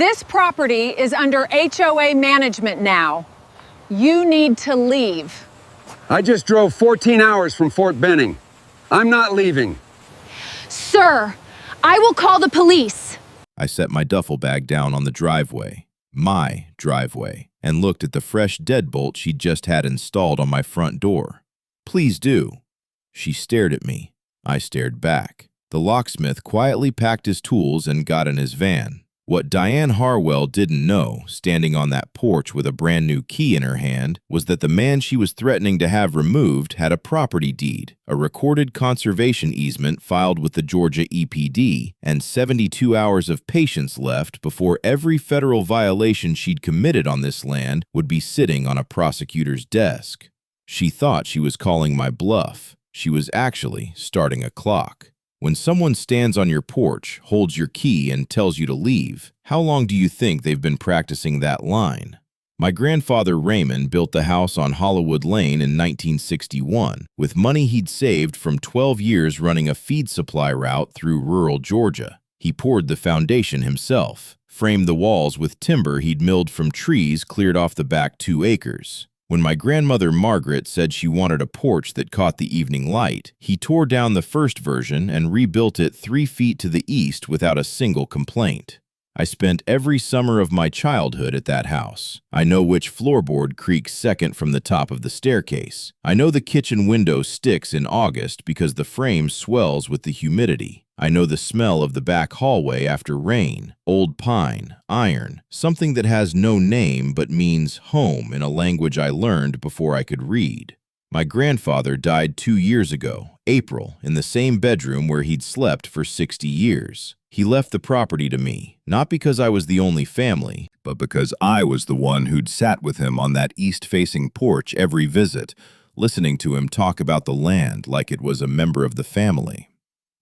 This property is under HOA management now. You need to leave. I just drove 14 hours from Fort Benning. I'm not leaving. Sir, I will call the police. I set my duffel bag down on the driveway, my driveway, and looked at the fresh deadbolt she'd just had installed on my front door. Please do. She stared at me. I stared back. The locksmith quietly packed his tools and got in his van. What Diane Harwell didn't know, standing on that porch with a brand new key in her hand, was that the man she was threatening to have removed had a property deed, a recorded conservation easement filed with the Georgia EPD, and 72 hours of patience left before every federal violation she'd committed on this land would be sitting on a prosecutor's desk. She thought she was calling my bluff. She was actually starting a clock. When someone stands on your porch, holds your key, and tells you to leave, how long do you think they've been practicing that line? My grandfather Raymond built the house on Hollywood Lane in 1961 with money he'd saved from 12 years running a feed supply route through rural Georgia. He poured the foundation himself, framed the walls with timber he'd milled from trees cleared off the back 2 acres. When my grandmother Margaret said she wanted a porch that caught the evening light, he tore down the first version and rebuilt it 3 feet to the east without a single complaint. I spent every summer of my childhood at that house. I know which floorboard creaks second from the top of the staircase. I know the kitchen window sticks in August because the frame swells with the humidity. I know the smell of the back hallway after rain, old pine, iron, something that has no name but means home in a language I learned before I could read. My grandfather died 2 years ago, April, in the same bedroom where he'd slept for 60 years. He left the property to me, not because I was the only family, but because I was the one who'd sat with him on that east-facing porch every visit, listening to him talk about the land like it was a member of the family.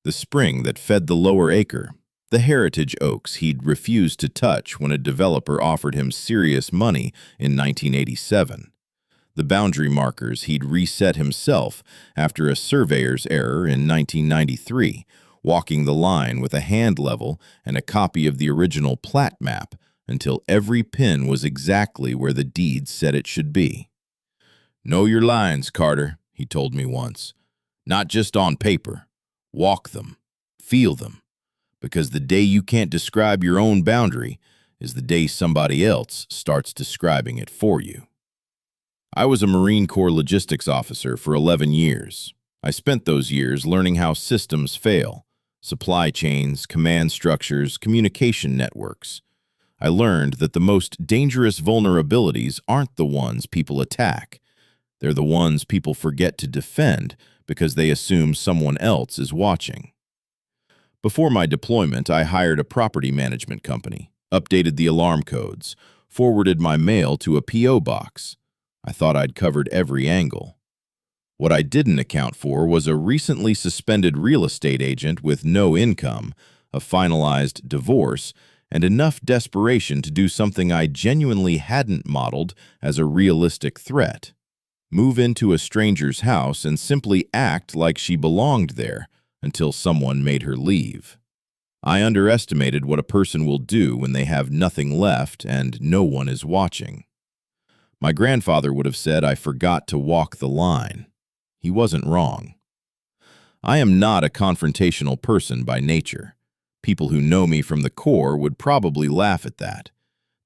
The spring that fed the lower acre, the heritage oaks he'd refused to touch when a developer offered him serious money in 1987. The boundary markers he'd reset himself after a surveyor's error in 1993, walking the line with a hand level and a copy of the original plat map until every pin was exactly where the deed said it should be. "Know your lines, Carter," he told me once. "Not just on paper. Walk them. Feel them. Because the day you can't describe your own boundary is the day somebody else starts describing it for you." I was a Marine Corps logistics officer for 11 years. I spent those years learning how systems fail, supply chains, command structures, communication networks. I learned that the most dangerous vulnerabilities aren't the ones people attack. They're the ones people forget to defend because they assume someone else is watching. Before my deployment, I hired a property management company, updated the alarm codes, forwarded my mail to a P.O. box. I thought I'd covered every angle. What I didn't account for was a recently suspended real estate agent with no income, a finalized divorce, and enough desperation to do something I genuinely hadn't modeled as a realistic threat. Move into a stranger's house and simply act like she belonged there until someone made her leave. I underestimated what a person will do when they have nothing left and no one is watching. My grandfather would have said I forgot to walk the line. He wasn't wrong. I am not a confrontational person by nature. People who know me from the Corps would probably laugh at that.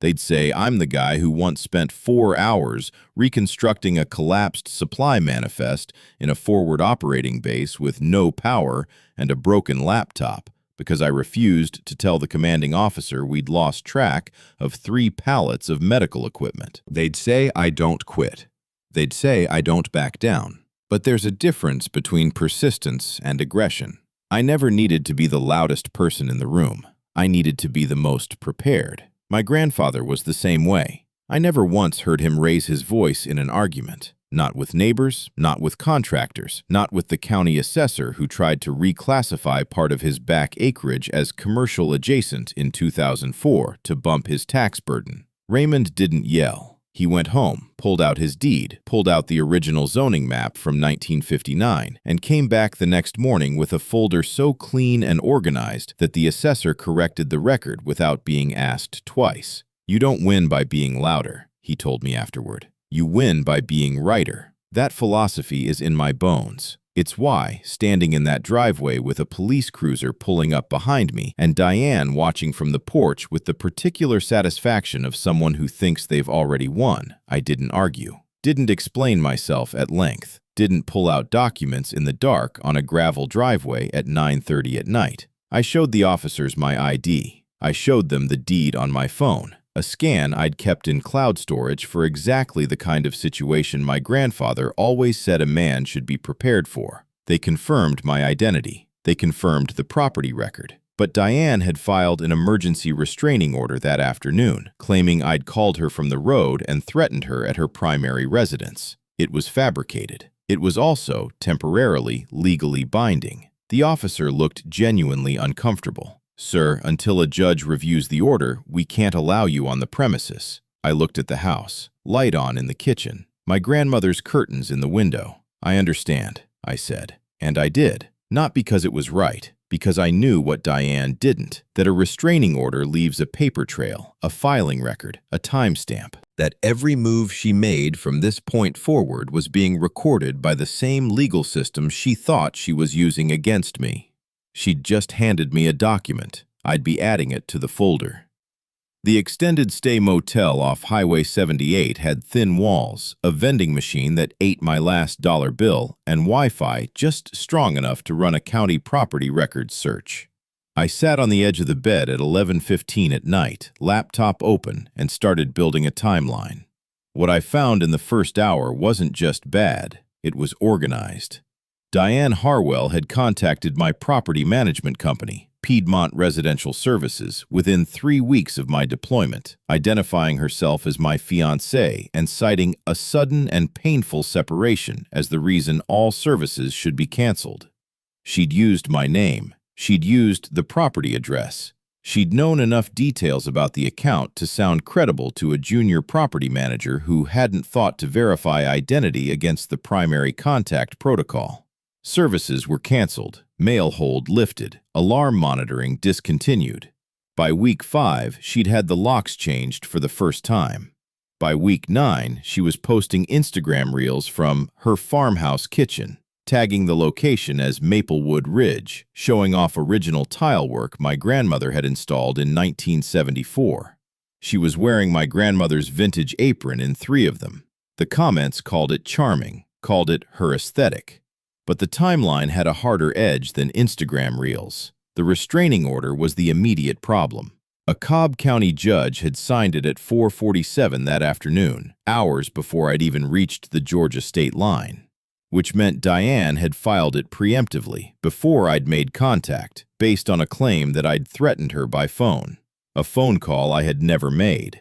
They'd say I'm the guy who once spent 4 hours reconstructing a collapsed supply manifest in a forward operating base with no power and a broken laptop because I refused to tell the commanding officer we'd lost track of 3 pallets of medical equipment. They'd say I don't quit. They'd say I don't back down. But there's a difference between persistence and aggression. I never needed to be the loudest person in the room. I needed to be the most prepared. My grandfather was the same way. I never once heard him raise his voice in an argument. Not with neighbors, not with contractors, not with the county assessor who tried to reclassify part of his back acreage as commercial adjacent in 2004 to bump his tax burden. Raymond didn't yell. He went home, pulled out his deed, pulled out the original zoning map from 1959, and came back the next morning with a folder so clean and organized that the assessor corrected the record without being asked twice. "You don't win by being louder," he told me afterward. "You win by being righter." That philosophy is in my bones. It's why, standing in that driveway with a police cruiser pulling up behind me and Diane watching from the porch with the particular satisfaction of someone who thinks they've already won, I didn't argue, didn't explain myself at length, didn't pull out documents in the dark on a gravel driveway at 9:30 at night. I showed the officers my ID. I showed them the deed on my phone, a scan I'd kept in cloud storage for exactly the kind of situation my grandfather always said a man should be prepared for. They confirmed my identity. They confirmed the property record. But Diane had filed an emergency restraining order that afternoon, claiming I'd called her from the road and threatened her at her primary residence. It was fabricated. It was also, temporarily, legally binding. The officer looked genuinely uncomfortable. "Sir, until a judge reviews the order, we can't allow you on the premises." I looked at the house. Light on in the kitchen. My grandmother's curtains in the window. "I understand," I said. And I did. Not because it was right, because I knew what Diane didn't, that a restraining order leaves a paper trail, a filing record, a timestamp. That every move she made from this point forward was being recorded by the same legal system she thought she was using against me. She'd just handed me a document. I'd be adding it to the folder. The extended stay motel off Highway 78 had thin walls, a vending machine that ate my last dollar bill, and Wi-Fi just strong enough to run a county property records search. I sat on the edge of the bed at 11:15 at night, laptop open, and started building a timeline. What I found in the first hour wasn't just bad, it was organized. Diane Harwell had contacted my property management company, Piedmont Residential Services, within 3 weeks of my deployment, identifying herself as my fiancé and citing a sudden and painful separation as the reason all services should be canceled. She'd used my name. She'd used the property address. She'd known enough details about the account to sound credible to a junior property manager who hadn't thought to verify identity against the primary contact protocol. Services were canceled, mail hold lifted, alarm monitoring discontinued. By week 5, she'd had the locks changed for the first time. By week 9, she was posting Instagram reels from her farmhouse kitchen, tagging the location as Maplewood Ridge, showing off original tile work my grandmother had installed in 1974. She was wearing my grandmother's vintage apron in 3 of them. The comments called it charming, called it her aesthetic. But the timeline had a harder edge than Instagram reels. The restraining order was the immediate problem. A Cobb County judge had signed it at 4:47 that afternoon, hours before I'd even reached the Georgia state line, which meant Diane had filed it preemptively, before I'd made contact, based on a claim that I'd threatened her by phone, a phone call I had never made.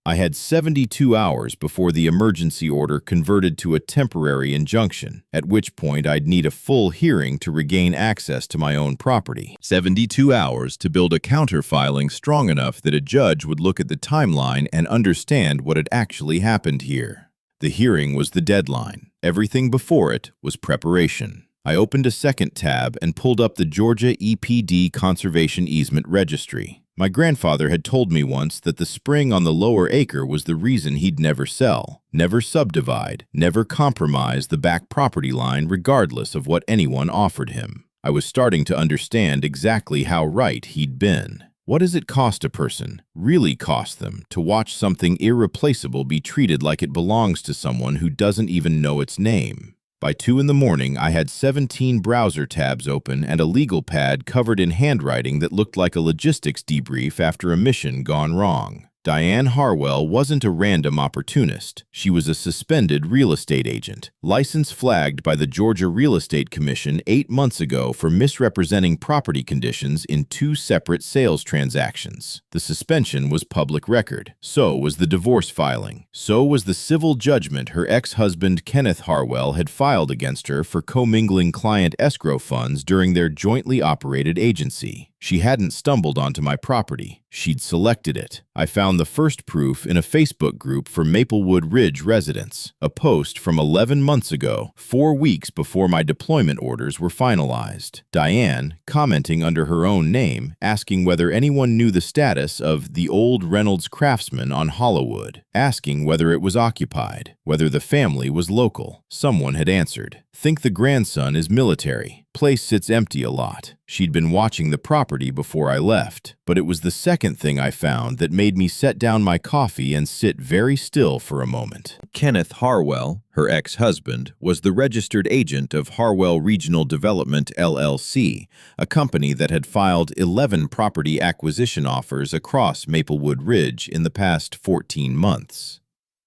I had 72 hours before the emergency order converted to a temporary injunction, at which point I'd need a full hearing to regain access to my own property. 72 hours to build a counterfiling strong enough that a judge would look at the timeline and understand what had actually happened here. The hearing was the deadline. Everything before it was preparation. I opened a second tab and pulled up the Georgia EPD Conservation Easement Registry. My grandfather had told me once that the spring on the lower acre was the reason he'd never sell, never subdivide, never compromise the back property line regardless of what anyone offered him. I was starting to understand exactly how right he'd been. What does it cost a person, really cost them, to watch something irreplaceable be treated like it belongs to someone who doesn't even know its name? By 2 in the morning, I had 17 browser tabs open and a legal pad covered in handwriting that looked like a logistics debrief after a mission gone wrong. Diane Harwell wasn't a random opportunist. She was a suspended real estate agent, license flagged by the Georgia Real Estate Commission 8 months ago for misrepresenting property conditions in 2 separate sales transactions. The suspension was public record. So was the divorce filing. So was the civil judgment her ex-husband Kenneth Harwell had filed against her for commingling client escrow funds during their jointly operated agency. She hadn't stumbled onto my property. She'd selected it. I found the first proof in a Facebook group for Maplewood Ridge residents, a post from 11 months ago, 4 weeks before my deployment orders were finalized. Diane, commenting under her own name, asking whether anyone knew the status of the old Reynolds Craftsman on Hollywood, asking whether it was occupied, whether the family was local. Someone had answered, "Think the grandson is military. Place sits empty a lot." She'd been watching the property before I left, but it was the second thing I found that made me set down my coffee and sit very still for a moment. Kenneth Harwell, her ex-husband, was the registered agent of Harwell Regional Development LLC, a company that had filed 11 property acquisition offers across Maplewood Ridge in the past 14 months.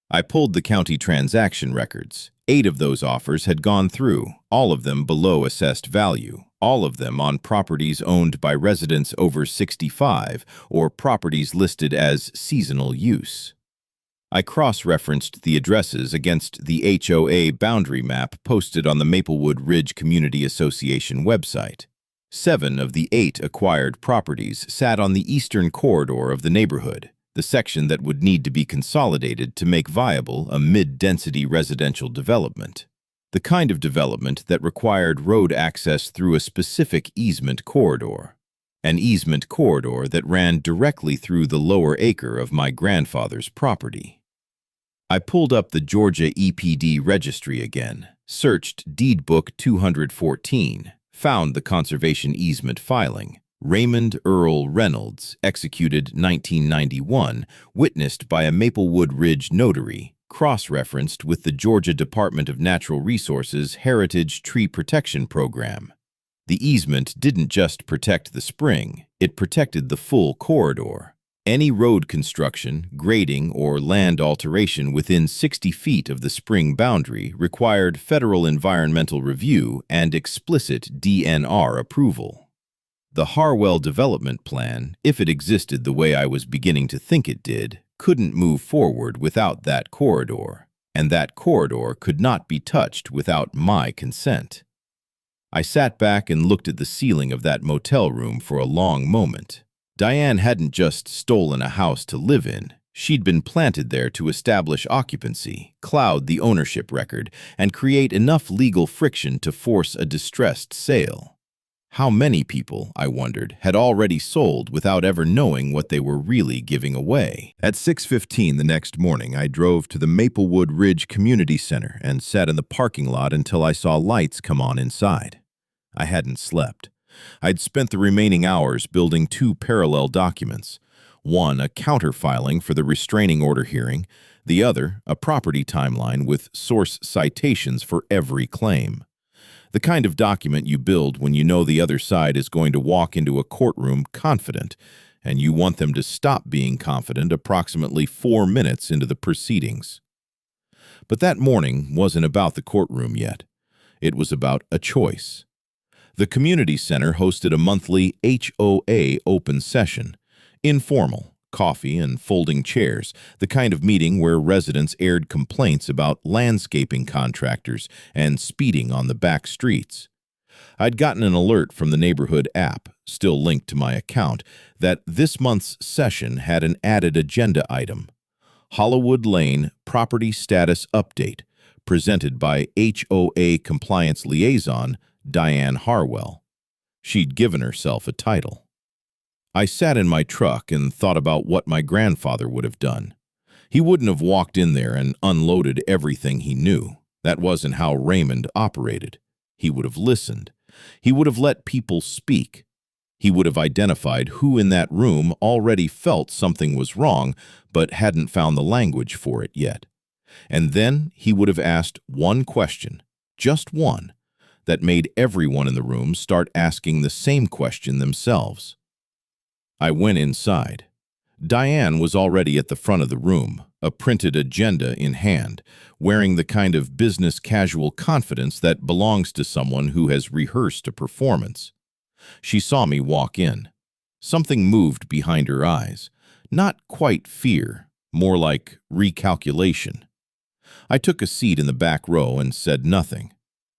I pulled the county transaction records. 8 of those offers had gone through, all of them below assessed value, all of them on properties owned by residents over 65 or properties listed as seasonal use. I cross-referenced the addresses against the HOA boundary map posted on the Maplewood Ridge Community Association website. 7 of the 8 acquired properties sat on the eastern corridor of the neighborhood, the section that would need to be consolidated to make viable a mid-density residential development. The kind of development that required road access through a specific easement corridor. An easement corridor that ran directly through the lower acre of my grandfather's property. I pulled up the Georgia EPD registry again, searched Deed Book 214, found the conservation easement filing. Raymond Earl Reynolds, executed 1991, witnessed by a Maplewood Ridge notary, cross-referenced with the Georgia Department of Natural Resources Heritage Tree Protection Program. The easement didn't just protect the spring, it protected the full corridor. Any road construction, grading, or land alteration within 60 feet of the spring boundary required federal environmental review and explicit DNR approval. The Harwell development plan, if it existed the way I was beginning to think it did, couldn't move forward without that corridor, and that corridor could not be touched without my consent. I sat back and looked at the ceiling of that motel room for a long moment. Diane hadn't just stolen a house to live in. She'd been planted there to establish occupancy, cloud the ownership record, and create enough legal friction to force a distressed sale. How many people, I wondered, had already sold without ever knowing what they were really giving away? At 6:15 the next morning, I drove to the Maplewood Ridge Community Center and sat in the parking lot until I saw lights come on inside. I hadn't slept. I'd spent the remaining hours building 2 parallel documents. One, a counterfiling for the restraining order hearing. The other, a property timeline with source citations for every claim. The kind of document you build when you know the other side is going to walk into a courtroom confident, and you want them to stop being confident approximately 4 minutes into the proceedings. But that morning wasn't about the courtroom yet. It was about a choice. The community center hosted a monthly HOA open session, informal, coffee and folding chairs, the kind of meeting where residents aired complaints about landscaping contractors and speeding on the back streets. I'd gotten an alert from the neighborhood app, still linked to my account, that this month's session had an added agenda item: Hollywood Lane Property Status Update, presented by HOA Compliance Liaison Diane Harwell. She'd given herself a title. I sat in my truck and thought about what my grandfather would have done. He wouldn't have walked in there and unloaded everything he knew. That wasn't how Raymond operated. He would have listened. He would have let people speak. He would have identified who in that room already felt something was wrong but hadn't found the language for it yet. And then he would have asked one question, just one, that made everyone in the room start asking the same question themselves. I went inside. Diane was already at the front of the room, a printed agenda in hand, wearing the kind of business casual confidence that belongs to someone who has rehearsed a performance. She saw me walk in. Something moved behind her eyes. Not quite fear, more like recalculation. I took a seat in the back row and said nothing.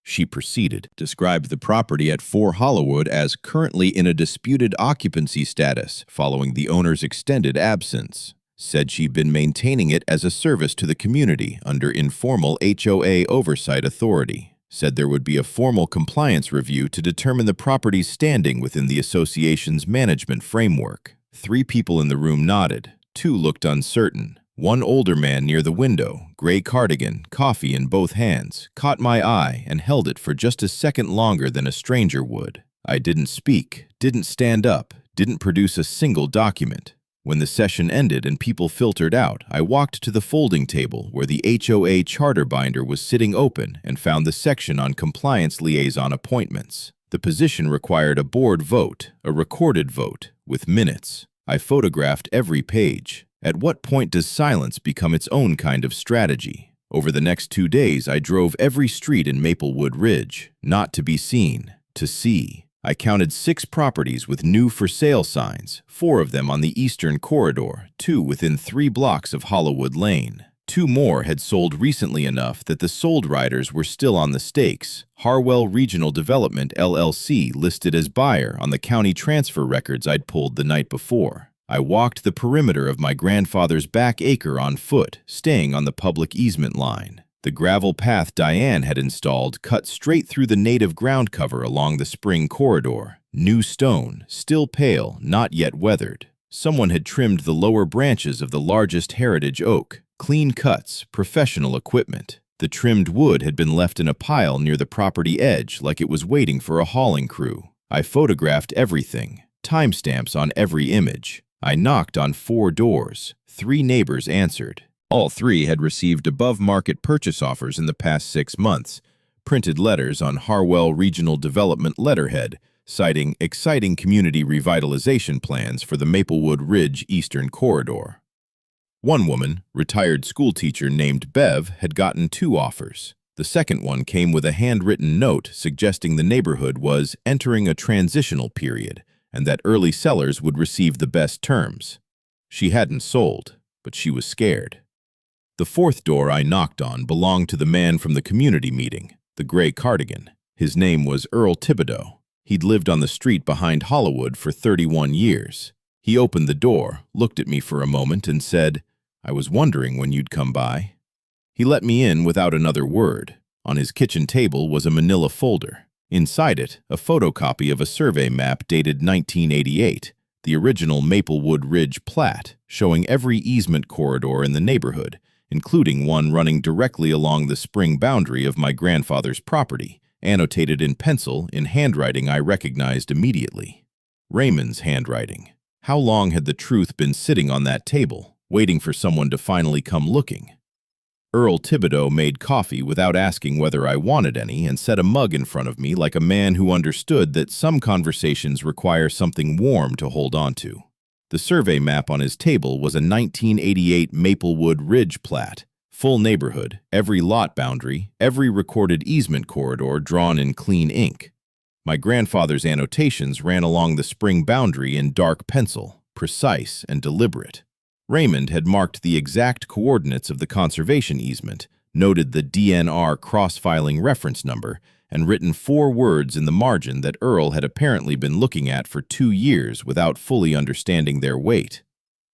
She proceeded, described the property at 4 Hollywood as currently in a disputed occupancy status following the owner's extended absence. Said she'd been maintaining it as a service to the community under informal HOA oversight authority. Said there would be a formal compliance review to determine the property's standing within the association's management framework. 3 people in the room nodded. 2 looked uncertain. One older man near the window, gray cardigan, coffee in both hands, caught my eye and held it for just a second longer than a stranger would. I didn't speak, didn't stand up, didn't produce a single document. When the session ended and people filtered out, I walked to the folding table where the HOA charter binder was sitting open and found the section on compliance liaison appointments. The position required a board vote, a recorded vote, with minutes. I photographed every page. At what point does silence become its own kind of strategy? Over the next 2 days, I drove every street in Maplewood Ridge, not to be seen, to see. I counted 6 properties with new for sale signs, 4 of them on the eastern corridor, 2 within 3 blocks of Hollywood Lane. 2 more had sold recently enough that the sold riders were still on the stakes. Harwell Regional Development LLC listed as buyer on the county transfer records I'd pulled the night before. I walked the perimeter of my grandfather's back acre on foot, staying on the public easement line. The gravel path Diane had installed cut straight through the native ground cover along the spring corridor. New stone, still pale, not yet weathered. Someone had trimmed the lower branches of the largest heritage oak. Clean cuts, professional equipment. The trimmed wood had been left in a pile near the property edge like it was waiting for a hauling crew. I photographed everything, timestamps on every image. I knocked on 4 doors. 3 neighbors answered. All 3 had received above-market purchase offers in the past 6 months. Printed letters on Harwell Regional Development letterhead, citing exciting community revitalization plans for the Maplewood Ridge Eastern Corridor. One woman, retired schoolteacher named Bev, had gotten 2 offers. The second one came with a handwritten note suggesting the neighborhood was entering a transitional period, and that early sellers would receive the best terms. She hadn't sold, but she was scared. The 4th door I knocked on belonged to the man from the community meeting, the gray cardigan. His name was Earl Thibodeau. He'd lived on the street behind Hollywood for 31 years. He opened the door, looked at me for a moment, and said, "I was wondering when you'd come by." He let me in without another word. On his kitchen table was a manila folder. Inside it, a photocopy of a survey map dated 1988, the original Maplewood Ridge plat, showing every easement corridor in the neighborhood, including one running directly along the spring boundary of my grandfather's property, annotated in pencil in handwriting I recognized immediately. Raymond's handwriting. How long had the truth been sitting on that table, waiting for someone to finally come looking? Earl Thibodeau made coffee without asking whether I wanted any and set a mug in front of me like a man who understood that some conversations require something warm to hold on to. The survey map on his table was a 1988 Maplewood Ridge plat, full neighborhood, every lot boundary, every recorded easement corridor drawn in clean ink. My grandfather's annotations ran along the spring boundary in dark pencil, precise and deliberate. Raymond had marked the exact coordinates of the conservation easement, noted the DNR cross-filing reference number, and written 4 words in the margin that Earl had apparently been looking at for 2 years without fully understanding their weight.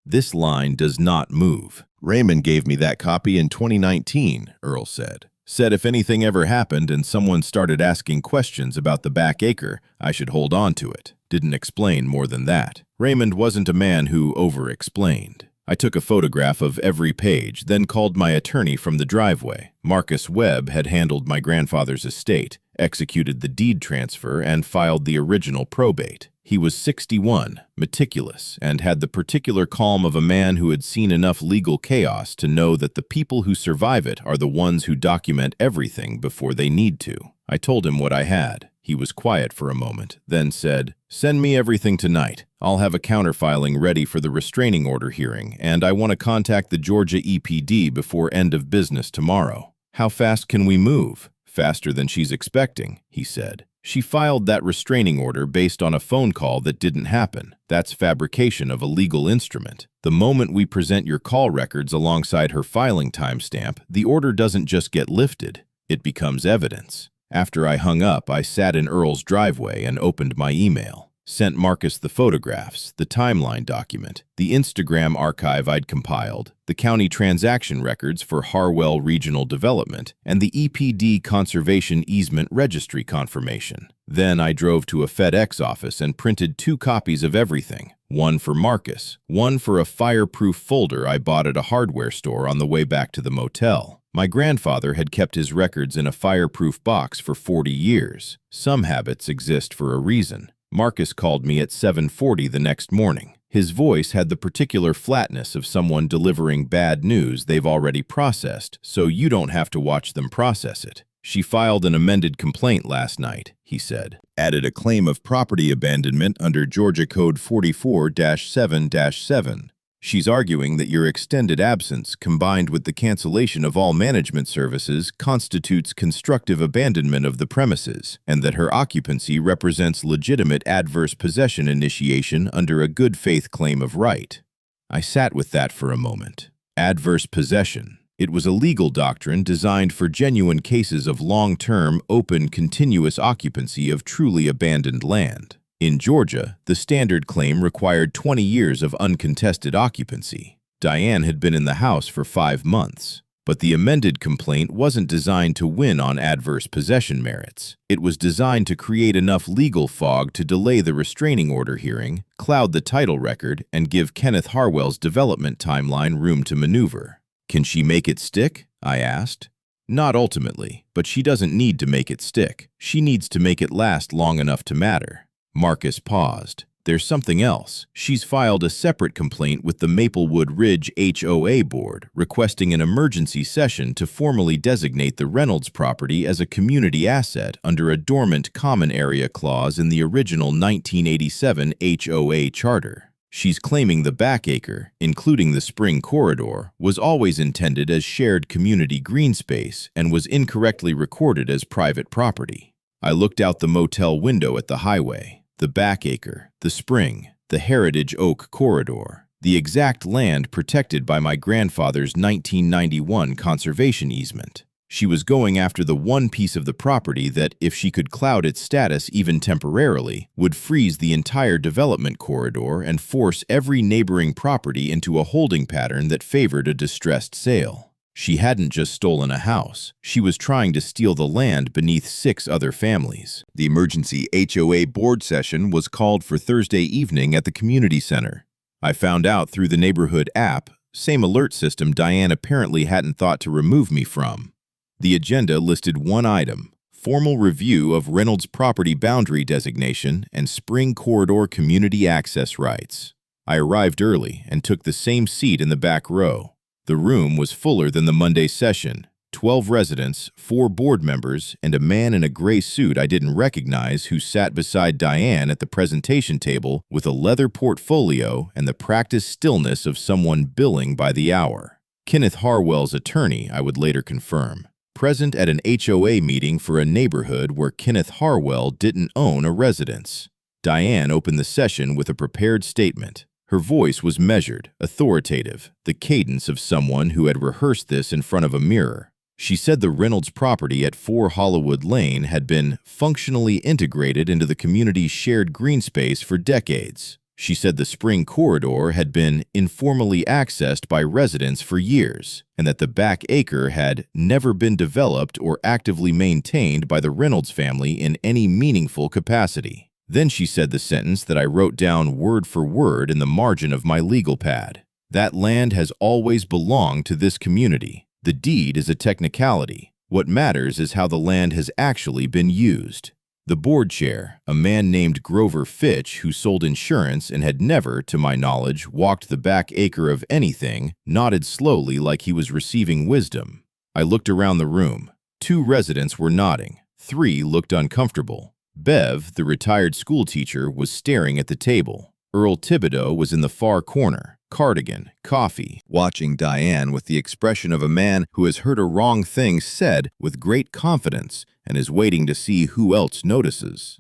"This line does not move." "Raymond gave me that copy in 2019, Earl said. Said if anything ever happened and someone started asking questions about the back acre, I should hold on to it. Didn't explain more than that. Raymond wasn't a man who over-explained. I took a photograph of every page, then called my attorney from the driveway. Marcus Webb had handled my grandfather's estate, executed the deed transfer, and filed the original probate. He was 61, meticulous, and had the particular calm of a man who had seen enough legal chaos to know that the people who survive it are the ones who document everything before they need to. I told him what I had. He was quiet for a moment, then said, "Send me everything tonight. I'll have a counterfiling ready for the restraining order hearing, and I want to contact the Georgia EPD before end of business tomorrow." "How fast can we move?" "Faster than she's expecting," he said. "She filed that restraining order based on a phone call that didn't happen. That's fabrication of a legal instrument. The moment we present your call records alongside her filing timestamp, the order doesn't just get lifted, it becomes evidence. After I hung up, I sat in Earl's driveway and opened my email. Sent Marcus the photographs, the timeline document, the Instagram archive I'd compiled, the county transaction records for Harwell Regional Development, and the EPD Conservation Easement Registry confirmation. Then I drove to a FedEx office and printed 2 copies of everything, one for Marcus, one for a fireproof folder I bought at a hardware store on the way back to the motel. My grandfather had kept his records in a fireproof box for 40 years. Some habits exist for a reason. Marcus called me at 7:40 the next morning. His voice had the particular flatness of someone delivering bad news they've already processed, so you don't have to watch them process it. She filed an amended complaint last night, he said. Added a claim of property abandonment under Georgia Code 44-7-7. She's arguing that your extended absence, combined with the cancellation of all management services, constitutes constructive abandonment of the premises, and that her occupancy represents legitimate adverse possession initiation under a good faith claim of right. I sat with that for a moment. Adverse possession. It was a legal doctrine designed for genuine cases of long-term, open, continuous occupancy of truly abandoned land. In Georgia, the standard claim required 20 years of uncontested occupancy. Diane had been in the house for 5 months. But the amended complaint wasn't designed to win on adverse possession merits. It was designed to create enough legal fog to delay the restraining order hearing, cloud the title record, and give Kenneth Harwell's development timeline room to maneuver. Can she make it stick? I asked. Not ultimately, but she doesn't need to make it stick. She needs to make it last long enough to matter. Marcus paused. There's something else. She's filed a separate complaint with the Maplewood Ridge HOA board, requesting an emergency session to formally designate the Reynolds property as a community asset under a dormant common area clause in the original 1987 HOA charter. She's claiming the back acre, including the spring corridor, was always intended as shared community green space and was incorrectly recorded as private property. I looked out the motel window at the highway. The back acre, the spring, the Heritage Oak corridor, the exact land protected by my grandfather's 1991 conservation easement. She was going after the one piece of the property that, if she could cloud its status even temporarily, would freeze the entire development corridor and force every neighboring property into a holding pattern that favored a distressed sale. She hadn't just stolen a house. She was trying to steal the land beneath 6 other families. The emergency HOA board session was called for Thursday evening at the community center. I found out through the neighborhood app, same alert system Diane apparently hadn't thought to remove me from. The agenda listed one item: formal review of Reynolds property boundary designation and spring corridor community access rights. I arrived early and took the same seat in the back row. The room was fuller than the Monday session. 12 residents, 4 board members, and a man in a gray suit I didn't recognize who sat beside Diane at the presentation table with a leather portfolio and the practiced stillness of someone billing by the hour. Kenneth Harwell's attorney, I would later confirm. Present at an HOA meeting for a neighborhood where Kenneth Harwell didn't own a residence. Diane opened the session with a prepared statement. Her voice was measured, authoritative, the cadence of someone who had rehearsed this in front of a mirror. She said the Reynolds property at 4 Hollywood Lane had been functionally integrated into the community's shared green space for decades. She said the spring corridor had been informally accessed by residents for years, and that the back acre had never been developed or actively maintained by the Reynolds family in any meaningful capacity. Then she said the sentence that I wrote down word for word in the margin of my legal pad. That land has always belonged to this community. The deed is a technicality. What matters is how the land has actually been used. The board chair, a man named Grover Fitch who sold insurance and had never, to my knowledge, walked the back acre of anything, nodded slowly like he was receiving wisdom. I looked around the room. 2 residents were nodding. 3 looked uncomfortable. Bev, the retired schoolteacher, was staring at the table. Earl Thibodeau was in the far corner, cardigan, coffee, watching Diane with the expression of a man who has heard a wrong thing said with great confidence and is waiting to see who else notices.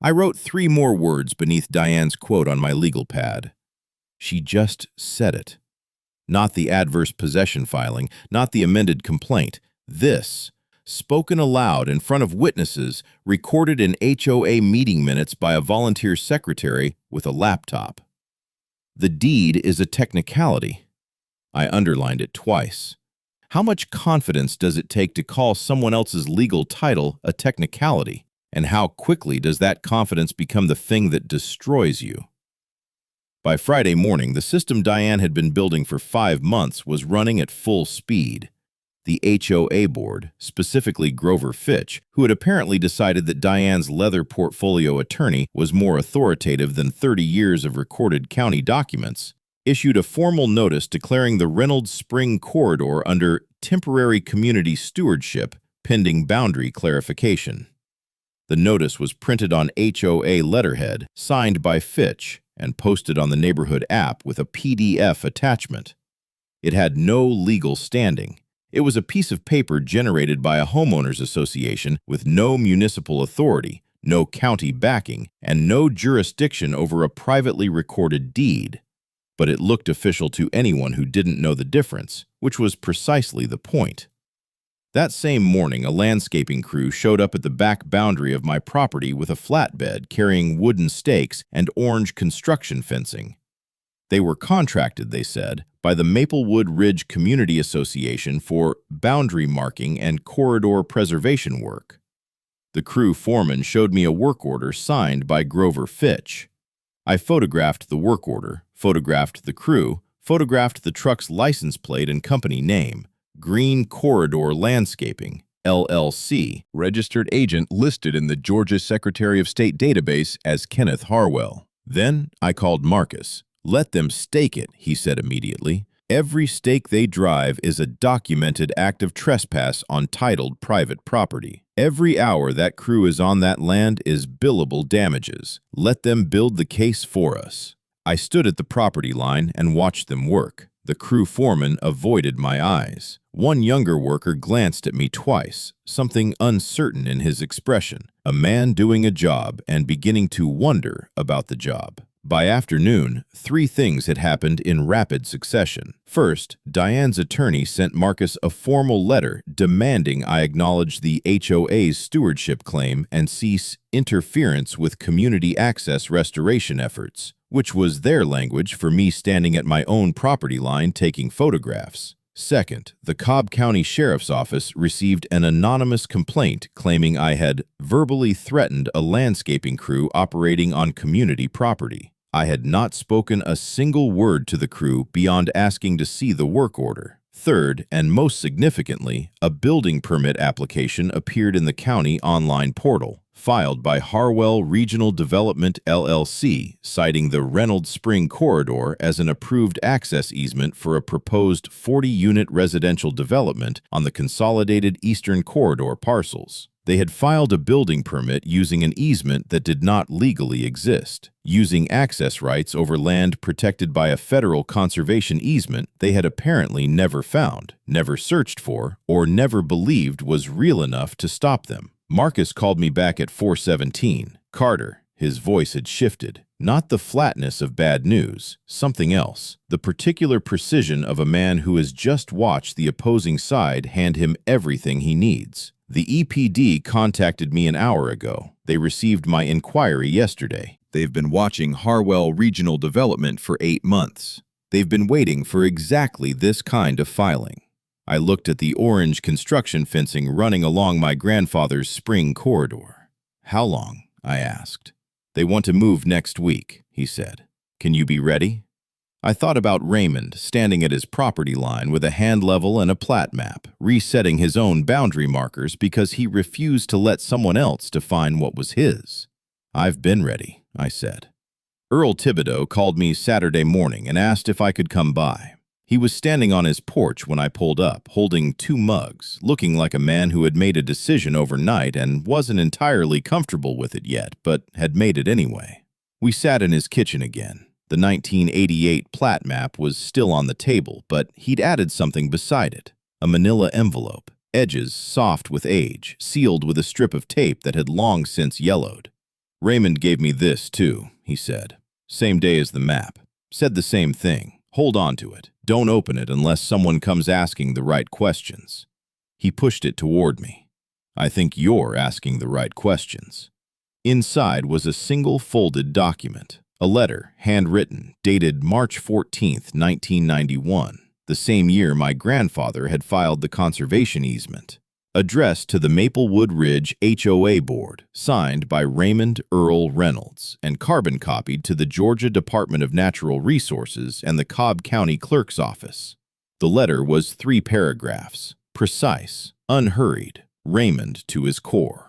I wrote 3 more words beneath Diane's quote on my legal pad. She just said it. Not the adverse possession filing, not the amended complaint. This. spoken aloud in front of witnesses, recorded in HOA meeting minutes by a volunteer secretary with a laptop. The deed is a technicality. I underlined it twice. How much confidence does it take to call someone else's legal title a technicality? And how quickly does that confidence become the thing that destroys you? By Friday morning, the system Diane had been building for 5 months was running at full speed. The HOA board, specifically Grover Fitch, who had apparently decided that Diane's leather portfolio attorney was more authoritative than 30 years of recorded county documents, issued a formal notice declaring the Reynolds Spring corridor under temporary community stewardship pending boundary clarification. The notice was printed on HOA letterhead, signed by Fitch, and posted on the neighborhood app with a PDF attachment. It had no legal standing. It was a piece of paper generated by a homeowners association with no municipal authority, no county backing, and no jurisdiction over a privately recorded deed. But it looked official to anyone who didn't know the difference, which was precisely the point. That same morning, a landscaping crew showed up at the back boundary of my property with a flatbed carrying wooden stakes and orange construction fencing. They were contracted, they said, by the Maplewood Ridge Community Association for boundary marking and corridor preservation work. The crew foreman showed me a work order signed by Grover Fitch. I photographed the work order, photographed the crew, photographed the truck's license plate and company name, Green Corridor Landscaping, LLC, registered agent listed in the Georgia Secretary of State database as Kenneth Harwell. Then I called Marcus. "Let them stake it," he said immediately. "Every stake they drive is a documented act of trespass on titled private property. Every hour that crew is on that land is billable damages. Let them build the case for us." I stood at the property line and watched them work. The crew foreman avoided my eyes. One younger worker glanced at me twice, something uncertain in his expression, a man doing a job and beginning to wonder about the job. By afternoon, 3 things had happened in rapid succession. First, Diane's attorney sent Marcus a formal letter demanding I acknowledge the HOA's stewardship claim and cease interference with community access restoration efforts, which was their language for me standing at my own property line taking photographs. Second, the Cobb County Sheriff's Office received an anonymous complaint claiming I had verbally threatened a landscaping crew operating on community property. I had not spoken a single word to the crew beyond asking to see the work order. Third, and most significantly, a building permit application appeared in the county online portal, filed by Harwell Regional Development LLC, citing the Reynolds Spring corridor as an approved access easement for a proposed 40-unit residential development on the consolidated Eastern Corridor parcels. They had filed a building permit using an easement that did not legally exist. Using access rights over land protected by a federal conservation easement they had apparently never found, never searched for, or never believed was real enough to stop them. Marcus called me back at 4:17. "Carter," his voice had shifted. Not the flatness of bad news, something else. The particular precision of a man who has just watched the opposing side hand him everything he needs. "The EPD contacted me an hour ago. They received my inquiry yesterday. They've been watching Harwell Regional Development for 8 months. They've been waiting for exactly this kind of filing." I looked at the orange construction fencing running along my grandfather's spring corridor. "How long?" I asked. "They want to move next week," he said. "Can you be ready?" I thought about Raymond standing at his property line with a hand level and a plat map, resetting his own boundary markers because he refused to let someone else define what was his. "I've been ready," I said. Earl Thibodeau called me Saturday morning and asked if I could come by. He was standing on his porch when I pulled up, holding 2 mugs, looking like a man who had made a decision overnight and wasn't entirely comfortable with it yet, but had made it anyway. We sat in his kitchen again. The 1988 plat map was still on the table, but he'd added something beside it, a manila envelope, edges soft with age, sealed with a strip of tape that had long since yellowed. "Raymond gave me this, too," he said. "Same day as the map. Said the same thing. Hold on to it. Don't open it unless someone comes asking the right questions." He pushed it toward me. I think you're asking the right questions. Inside was a single folded document, a letter, handwritten, dated March 14th, 1991, the same year my grandfather had filed the conservation easement. Addressed to the Maplewood Ridge HOA Board, signed by Raymond Earl Reynolds, and carbon copied to the Georgia Department of Natural Resources and the Cobb County Clerk's Office. The letter was 3 paragraphs, precise, unhurried, Raymond to his core.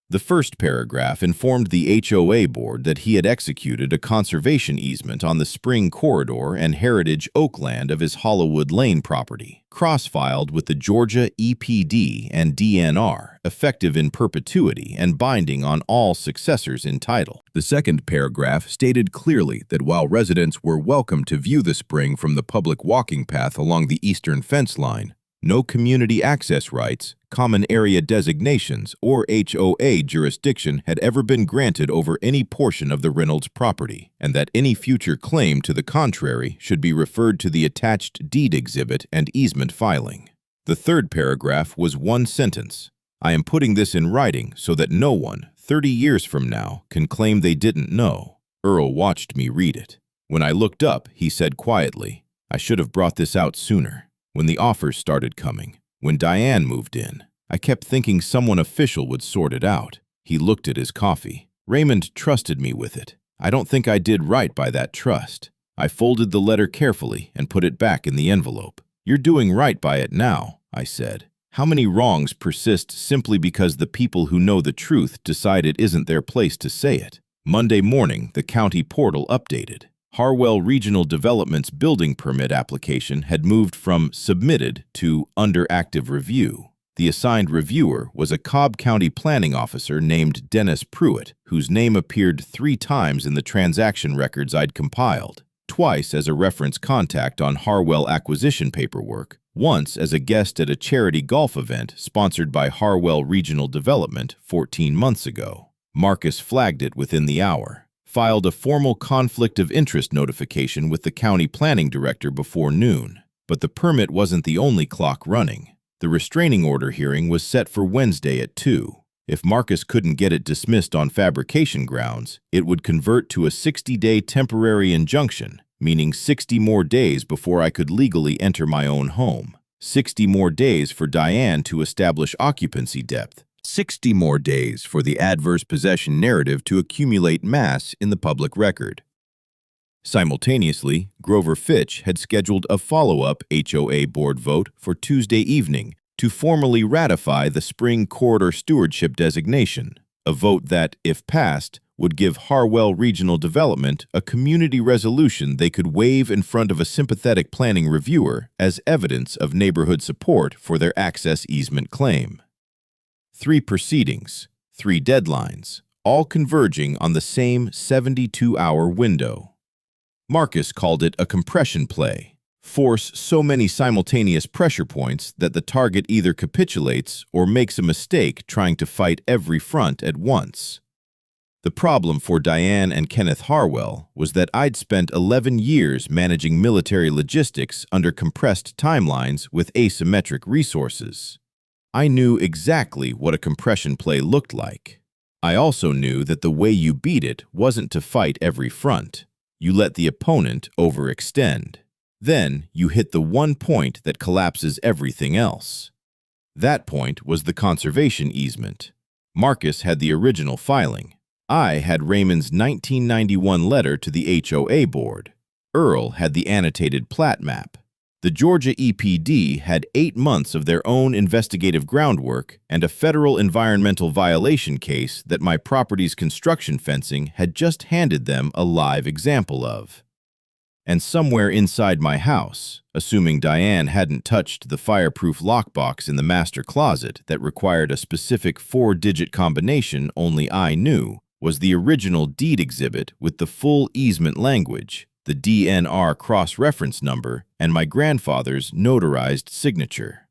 The first paragraph informed the HOA Board that he had executed a conservation easement on the Spring Corridor and Heritage Oakland of his Hollywood Lane property, cross-filed with the Georgia EPD and DNR, effective in perpetuity and binding on all successors in title. The second paragraph stated clearly that while residents were welcome to view the spring from the public walking path along the eastern fence line, no community access rights, common area designations, or HOA jurisdiction had ever been granted over any portion of the Reynolds property, and that any future claim to the contrary should be referred to the attached deed exhibit and easement filing. The third paragraph was one sentence. I am putting this in writing so that no one, 30 years from now, can claim they didn't know. Earl watched me read it. When I looked up, he said quietly, I should have brought this out sooner. When the offers started coming, when Diane moved in, I kept thinking someone official would sort it out. He looked at his coffee. Raymond trusted me with it. I don't think I did right by that trust. I folded the letter carefully and put it back in the envelope. You're doing right by it now, I said. How many wrongs persist simply because the people who know the truth decide it isn't their place to say it? Monday morning, the county portal updated. Harwell Regional Development's building permit application had moved from submitted to under active review. The assigned reviewer was a Cobb County planning officer named Dennis Pruitt, whose name appeared 3 times in the transaction records I'd compiled, twice as a reference contact on Harwell acquisition paperwork, once as a guest at a charity golf event sponsored by Harwell Regional Development 14 months ago. Marcus flagged it within the hour. Filed a formal conflict of interest notification with the county planning director before noon. But the permit wasn't the only clock running. The restraining order hearing was set for Wednesday at 2. If Marcus couldn't get it dismissed on fabrication grounds, it would convert to a 60-day temporary injunction, meaning 60 more days before I could legally enter my own home. 60 more days for Diane to establish occupancy depth. 60 more days for the adverse possession narrative to accumulate mass in the public record. Simultaneously, Grover Fitch had scheduled a follow-up HOA board vote for Tuesday evening to formally ratify the Spring Corridor Stewardship designation, a vote that, if passed, would give Harwell Regional Development a community resolution they could wave in front of a sympathetic planning reviewer as evidence of neighborhood support for their access easement claim. 3 proceedings, 3 deadlines, all converging on the same 72-hour window. Marcus called it a compression play. Force so many simultaneous pressure points that the target either capitulates or makes a mistake trying to fight every front at once. The problem for Diane and Kenneth Harwell was that I'd spent 11 years managing military logistics under compressed timelines with asymmetric resources. I knew exactly what a compression play looked like. I also knew that the way you beat it wasn't to fight every front. You let the opponent overextend. Then you hit the one point that collapses everything else. That point was the conservation easement. Marcus had the original filing. I had Raymond's 1991 letter to the HOA board. Earl had the annotated plat map. The Georgia EPD had 8 months of their own investigative groundwork and a federal environmental violation case that my property's construction fencing had just handed them a live example of. And somewhere inside my house, assuming Diane hadn't touched the fireproof lockbox in the master closet that required a specific 4-digit combination only I knew, was the original deed exhibit with the full easement language, the DNR cross-reference number, and my grandfather's notarized signature.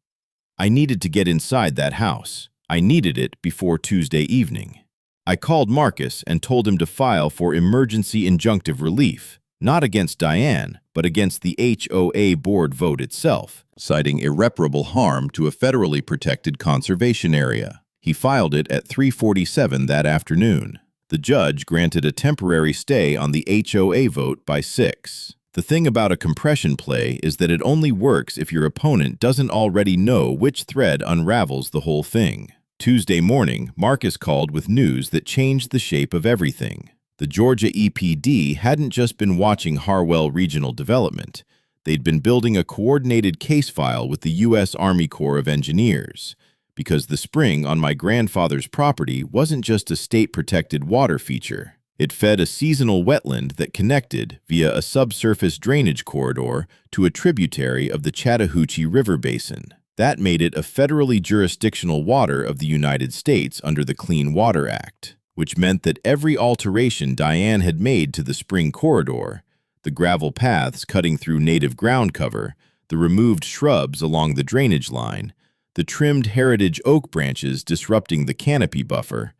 I needed to get inside that house. I needed it before Tuesday evening. I called Marcus and told him to file for emergency injunctive relief, not against Diane, but against the HOA board vote itself, citing irreparable harm to a federally protected conservation area. He filed it at 3:47 that afternoon. The judge granted a temporary stay on the HOA vote by 6. The thing about a compression play is that it only works if your opponent doesn't already know which thread unravels the whole thing. Tuesday morning, Marcus called with news that changed the shape of everything. The Georgia EPD hadn't just been watching Harwell Regional Development. They'd been building a coordinated case file with the U.S. Army Corps of Engineers, because the spring on my grandfather's property wasn't just a state-protected water feature. It fed a seasonal wetland that connected, via a subsurface drainage corridor, to a tributary of the Chattahoochee River Basin. That made it a federally jurisdictional water of the United States under the Clean Water Act, which meant that every alteration Diane had made to the spring corridor, the gravel paths cutting through native ground cover, the removed shrubs along the drainage line, the trimmed heritage oak branches disrupting the canopy buffer,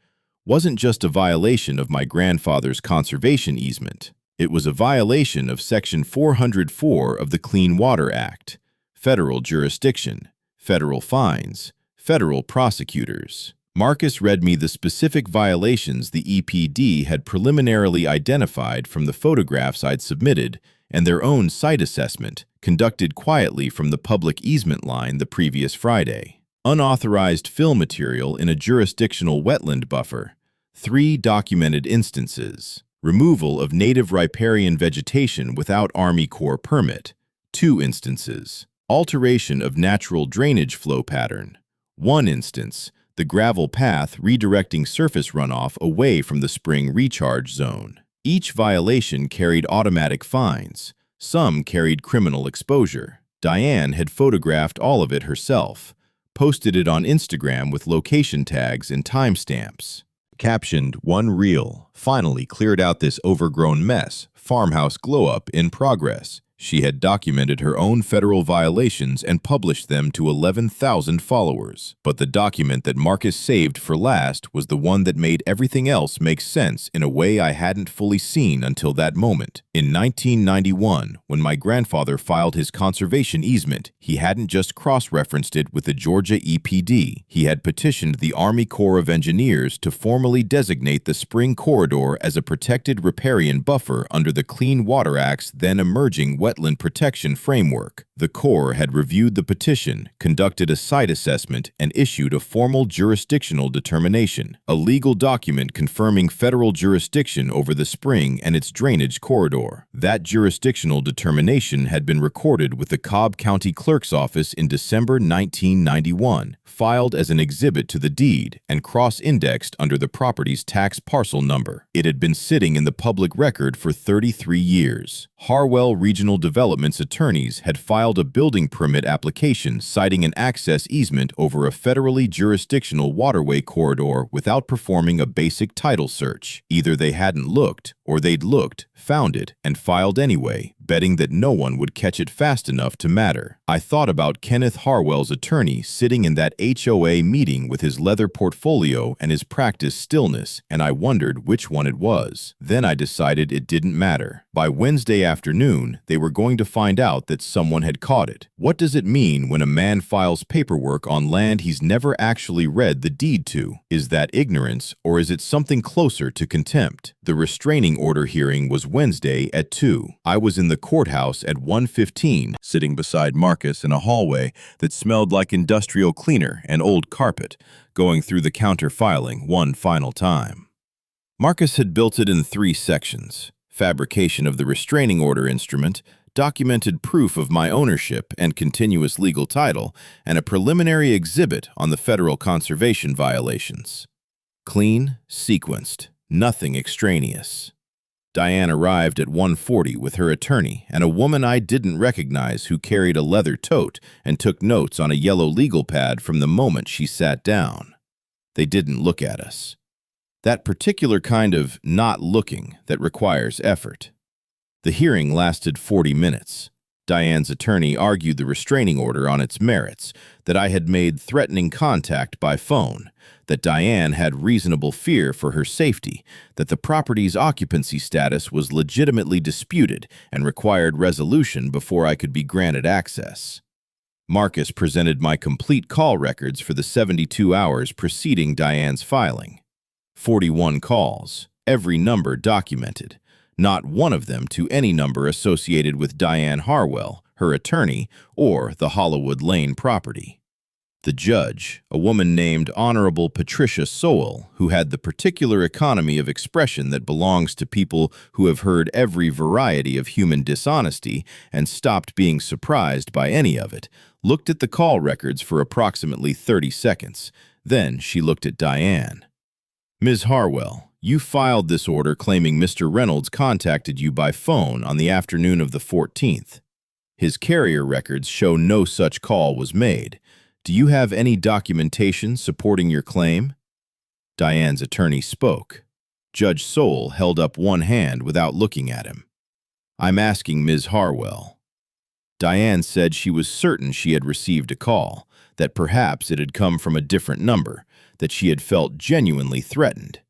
wasn't just a violation of my grandfather's conservation easement. It was a violation of Section 404 of the Clean Water Act, federal jurisdiction, federal fines, federal prosecutors. Marcus read me the specific violations the EPD had preliminarily identified from the photographs I'd submitted and their own site assessment, conducted quietly from the public easement line the previous Friday. Unauthorized fill material in a jurisdictional wetland buffer, 3 documented instances. Removal of native riparian vegetation without Army Corps permit, 2 instances. Alteration of natural drainage flow pattern, 1 instance. The gravel path redirecting surface runoff away from the spring recharge zone. Each violation carried automatic fines. Some carried criminal exposure. Diane had photographed all of it herself, posted it on Instagram with location tags and timestamps. Captioned, "One reel, finally cleared out this overgrown mess, farmhouse glow-up in progress." She had documented her own federal violations and published them to 11,000 followers. But the document that Marcus saved for last was the one that made everything else make sense in a way I hadn't fully seen until that moment. In 1991, when my grandfather filed his conservation easement, he hadn't just cross-referenced it with the Georgia EPD. He had petitioned the Army Corps of Engineers to formally designate the spring corridor as a protected riparian buffer under the Clean Water Act's then emerging wetland protection framework. The Corps had reviewed the petition, conducted a site assessment, and issued a formal jurisdictional determination, a legal document confirming federal jurisdiction over the spring and its drainage corridor. That jurisdictional determination had been recorded with the Cobb County Clerk's Office in December 1991, filed as an exhibit to the deed, and cross-indexed under the property's tax parcel number. It had been sitting in the public record for 33 years. Harwell Regional Development's attorneys had filed a building permit application citing an access easement over a federally jurisdictional waterway corridor without performing a basic title search. Either they hadn't looked, or they'd looked, found it, and filed anyway, betting that no one would catch it fast enough to matter. I thought about Kenneth Harwell's attorney sitting in that HOA meeting with his leather portfolio and his practice stillness, and I wondered which one it was. Then I decided it didn't matter. By Wednesday afternoon, they were going to find out that someone had caught it. What does it mean when a man files paperwork on land he's never actually read the deed to? Is that ignorance, or is it something closer to contempt? The restraining order hearing was Wednesday at 2. I was in the courthouse at 1:15, sitting beside Marcus in a hallway that smelled like industrial cleaner and old carpet, going through the counter filing one final time. Marcus had built it in 3 sections: fabrication of the restraining order instrument, documented proof of my ownership and continuous legal title, and a preliminary exhibit on the federal conservation violations. Clean, sequenced, nothing extraneous. Diane arrived at 1:40 with her attorney and a woman I didn't recognize who carried a leather tote and took notes on a yellow legal pad from the moment she sat down. They didn't look at us. That particular kind of not looking that requires effort. The hearing lasted 40 minutes. Diane's attorney argued the restraining order on its merits, that I had made threatening contact by phone, that Diane had reasonable fear for her safety, that the property's occupancy status was legitimately disputed and required resolution before I could be granted access. Marcus presented my complete call records for the 72 hours preceding Diane's filing. 41 calls, every number documented, not one of them to any number associated with Diane Harwell, her attorney, or the Hollywood Lane property. The judge, a woman named Honorable Patricia Sowell, who had the particular economy of expression that belongs to people who have heard every variety of human dishonesty and stopped being surprised by any of it, looked at the call records for approximately 30 seconds. Then she looked at Diane. "Ms. Harwell, you filed this order claiming Mr. Reynolds contacted you by phone on the afternoon of the 14th. His carrier records show no such call was made. Do you have any documentation supporting your claim?" Diane's attorney spoke. Judge Sowell held up one hand without looking at him. "I'm asking Ms. Harwell." Diane said she was certain she had received a call, that perhaps it had come from a different number, that she had felt genuinely threatened.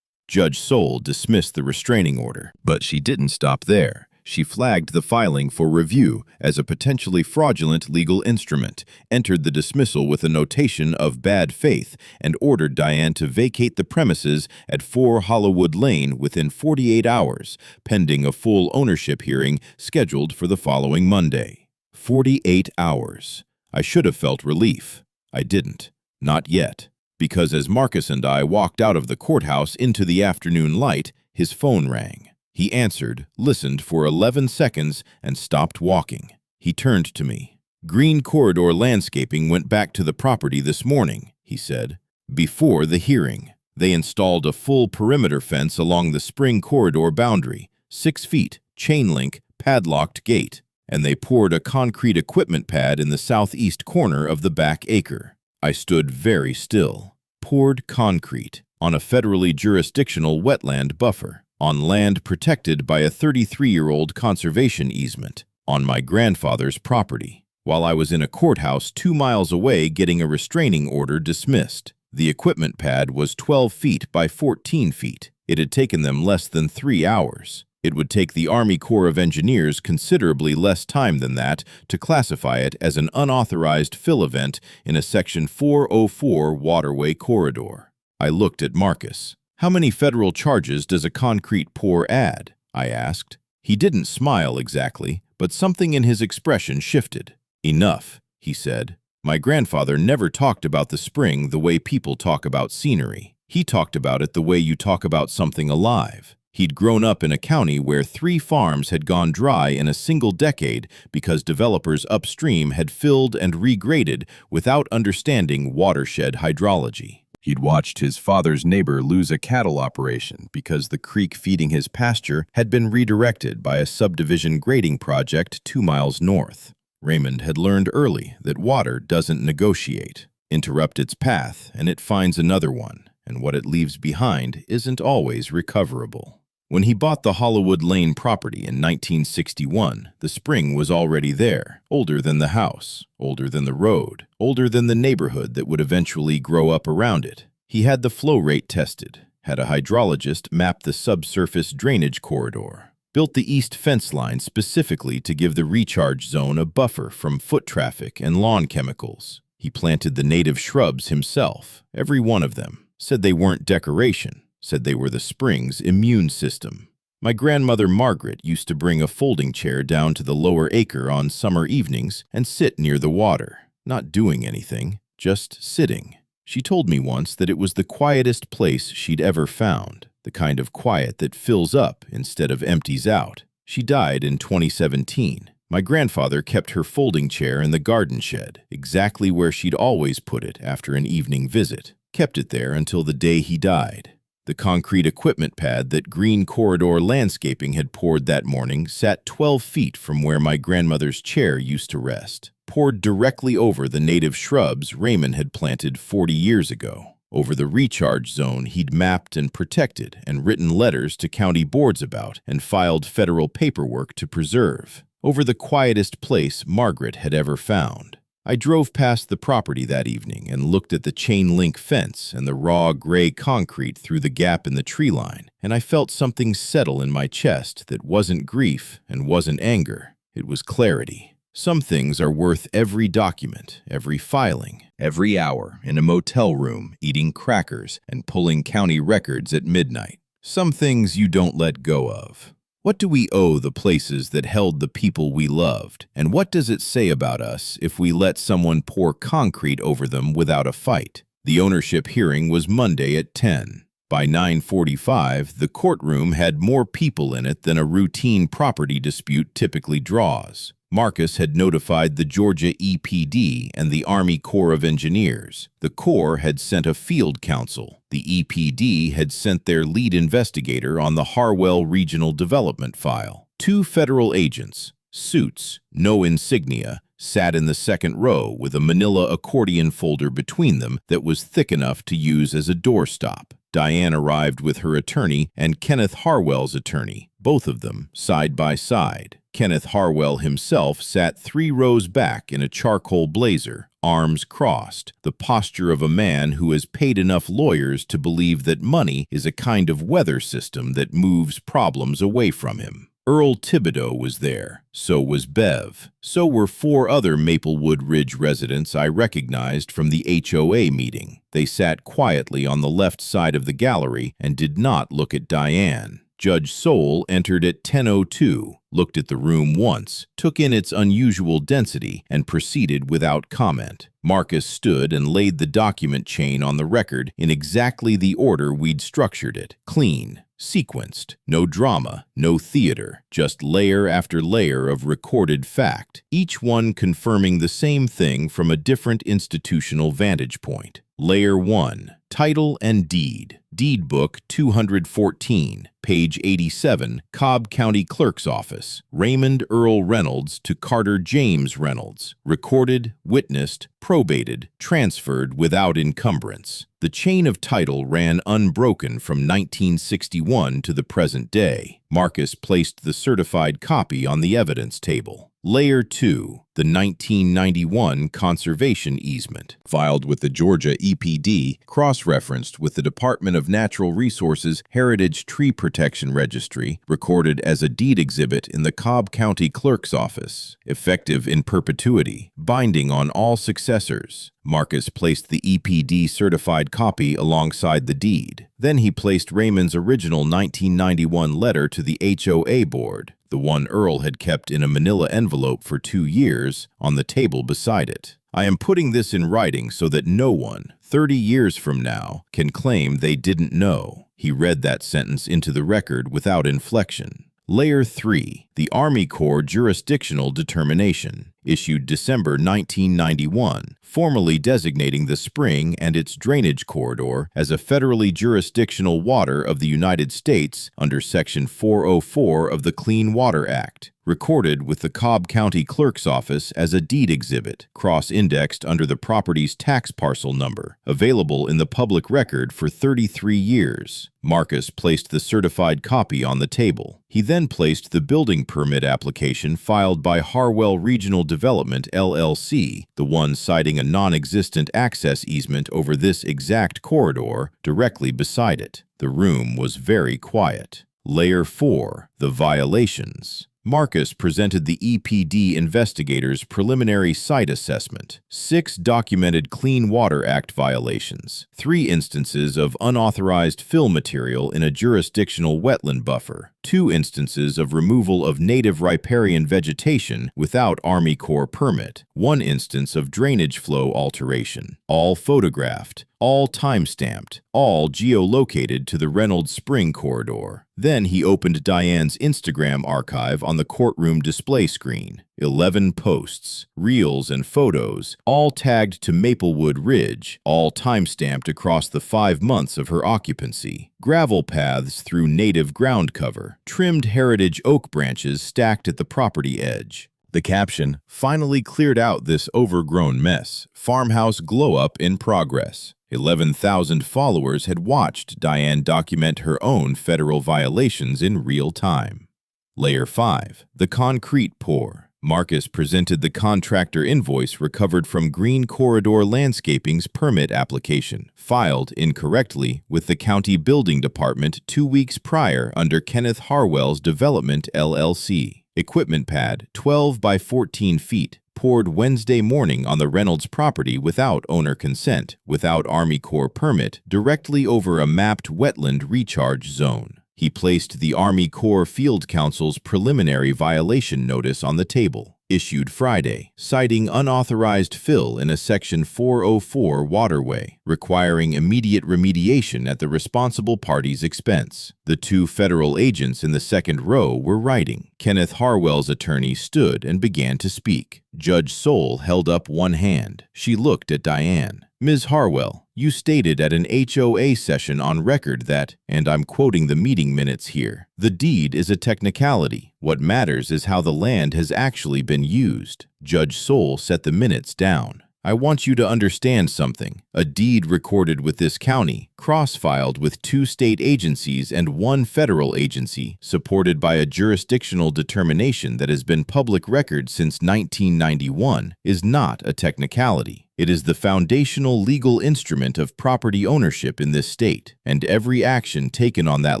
Judge Sowell dismissed the restraining order, but she didn't stop there. She flagged the filing for review as a potentially fraudulent legal instrument, entered the dismissal with a notation of bad faith, and ordered Diane to vacate the premises at 4 Hollywood Lane within 48 hours, pending a full ownership hearing scheduled for the following Monday. 48 hours. I should have felt relief. I didn't. Not yet. Because as Marcus and I walked out of the courthouse into the afternoon light, his phone rang. He answered, listened for 11 seconds, and stopped walking. He turned to me. "Green Corridor Landscaping went back to the property this morning," he said. "Before the hearing, they installed a full perimeter fence along the spring corridor boundary, 6 feet, chain link, padlocked gate, and they poured a concrete equipment pad in the southeast corner of the back acre." I stood very still. Poured concrete on a federally jurisdictional wetland buffer, on land protected by a 33-year-old conservation easement, on my grandfather's property, while I was in a courthouse 2 miles away getting a restraining order dismissed. The equipment pad was 12 feet by 14 feet. It had taken them less than 3 hours. It would take the Army Corps of Engineers considerably less time than that to classify it as an unauthorized fill event in a Section 404 waterway corridor. I looked at Marcus. "How many federal charges does a concrete pour add?" I asked. He didn't smile exactly, but something in his expression shifted. "Enough," he said. "My grandfather never talked about the spring the way people talk about scenery. He talked about it the way you talk about something alive." He'd grown up in a county where 3 farms had gone dry in a single decade because developers upstream had filled and regraded without understanding watershed hydrology. He'd watched his father's neighbor lose a cattle operation because the creek feeding his pasture had been redirected by a subdivision grading project 2 miles north. Raymond had learned early that water doesn't negotiate. Interrupt its path, and it finds another one, and what it leaves behind isn't always recoverable. When he bought the Hollywood Lane property in 1961, the spring was already there, older than the house, older than the road, older than the neighborhood that would eventually grow up around it. He had the flow rate tested, had a hydrologist map the subsurface drainage corridor, built the east fence line specifically to give the recharge zone a buffer from foot traffic and lawn chemicals. He planted the native shrubs himself, every one of them, said they weren't decoration, said they were the spring's immune system. My grandmother Margaret used to bring a folding chair down to the lower acre on summer evenings and sit near the water, not doing anything, just sitting. She told me once that it was the quietest place she'd ever found, the kind of quiet that fills up instead of empties out. She died in 2017. My grandfather kept her folding chair in the garden shed, exactly where she'd always put it after an evening visit. Kept it there until the day he died. The concrete equipment pad that Green Corridor Landscaping had poured that morning sat 12 feet from where my grandmother's chair used to rest, poured directly over the native shrubs Raymond had planted 40 years ago, over the recharge zone he'd mapped and protected and written letters to county boards about and filed federal paperwork to preserve, over the quietest place Margaret had ever found. I drove past the property that evening and looked at the chain link fence and the raw gray concrete through the gap in the tree line, and I felt something settle in my chest that wasn't grief and wasn't anger. It was clarity. Some things are worth every document, every filing, every hour in a motel room eating crackers and pulling county records at midnight. Some things you don't let go of. What do we owe the places that held the people we loved? And what does it say about us if we let someone pour concrete over them without a fight? The ownership hearing was Monday at 10. By 9:45, the courtroom had more people in it than a routine property dispute typically draws. Marcus had notified the Georgia EPD and the Army Corps of Engineers. The Corps had sent a field counsel. The EPD had sent their lead investigator on the Harwell Regional Development file. 2 federal agents, suits, no insignia, sat in the second row with a manila accordion folder between them that was thick enough to use as a doorstop. Diane arrived with her attorney and Kenneth Harwell's attorney, both of them side by side. Kenneth Harwell himself sat 3 rows back in a charcoal blazer, arms crossed, the posture of a man who has paid enough lawyers to believe that money is a kind of weather system that moves problems away from him. Earl Thibodeau was there. So was Bev. So were 4 other Maplewood Ridge residents I recognized from the HOA meeting. They sat quietly on the left side of the gallery and did not look at Diane. Judge Soule entered at 10:02, looked at the room once, took in its unusual density, and proceeded without comment. Marcus stood and laid the document chain on the record in exactly the order we'd structured it. Clean, sequenced, no drama, no theater, just layer after layer of recorded fact, each one confirming the same thing from a different institutional vantage point. Layer 1, title and deed. Deed Book 214, page 87, Cobb County Clerk's Office. Raymond Earl Reynolds to Carter James Reynolds. Recorded, witnessed, probated, transferred without encumbrance. The chain of title ran unbroken from 1961 to the present day. Marcus placed the certified copy on the evidence table. Layer 2, the 1991 conservation easement, filed with the Georgia EPD, cross-referenced with the Department of Natural Resources Heritage Tree Protection Registry, recorded as a deed exhibit in the Cobb County Clerk's Office, effective in perpetuity, binding on all successors. Marcus placed the EPD certified copy alongside the deed. Then he placed Raymond's original 1991 letter to the HOA board, the one Earl had kept in a manila envelope for 2 years, on the table beside it. I am putting this in writing so that no one, 30 years from now, can claim they didn't know. He read that sentence into the record without inflection. Layer 3, the Army Corps Jurisdictional Determination, issued December 1991, formally designating the spring and its drainage corridor as a federally jurisdictional water of the United States under Section 404 of the Clean Water Act. Recorded with the Cobb County Clerk's Office as a deed exhibit, cross-indexed under the property's tax parcel number, available in the public record for 33 years. Marcus placed the certified copy on the table. He then placed the building permit application filed by Harwell Regional Development, LLC, the one citing a non-existent access easement over this exact corridor, directly beside it. The room was very quiet. Layer 4, the violations. Marcus presented the EPD investigators' preliminary site assessment. 6 documented Clean Water Act violations. 3 instances of unauthorized fill material in a jurisdictional wetland buffer. 2 instances of removal of native riparian vegetation without Army Corps permit. 1 instance of drainage flow alteration. All photographed. All time-stamped, all geolocated to the Reynolds Spring corridor. Then he opened Diane's Instagram archive on the courtroom display screen. 11 posts, reels and photos, all tagged to Maplewood Ridge, all time-stamped across the 5 months of her occupancy. Gravel paths through native ground cover, trimmed heritage oak branches stacked at the property edge. The caption finally cleared out this overgrown mess. Farmhouse glow-up in progress. 11,000 followers had watched Diane document her own federal violations in real time. Layer 5, the concrete pour. Marcus presented the contractor invoice recovered from Green Corridor Landscaping's permit application, filed incorrectly with the County Building Department 2 weeks prior under Kenneth Harwell's Development, LLC. Equipment pad, 12 by 14 feet, poured Wednesday morning on the Reynolds property without owner consent, without Army Corps permit, directly over a mapped wetland recharge zone. He placed the Army Corps Field Council's preliminary violation notice on the table, issued Friday, citing unauthorized fill in a Section 404 waterway, requiring immediate remediation at the responsible party's expense. The two federal agents in the second row were writing. Kenneth Harwell's attorney stood and began to speak. Judge Soule held up one hand. She looked at Diane. Ms. Harwell, you stated at an HOA session on record that, and I'm quoting the meeting minutes here, the deed is a technicality. What matters is how the land has actually been used. Judge Soule set the minutes down. I want you to understand something. A deed recorded with this county, cross-filed with 2 state agencies and 1 federal agency, supported by a jurisdictional determination that has been public record since 1991, is not a technicality. It is the foundational legal instrument of property ownership in this state, and every action taken on that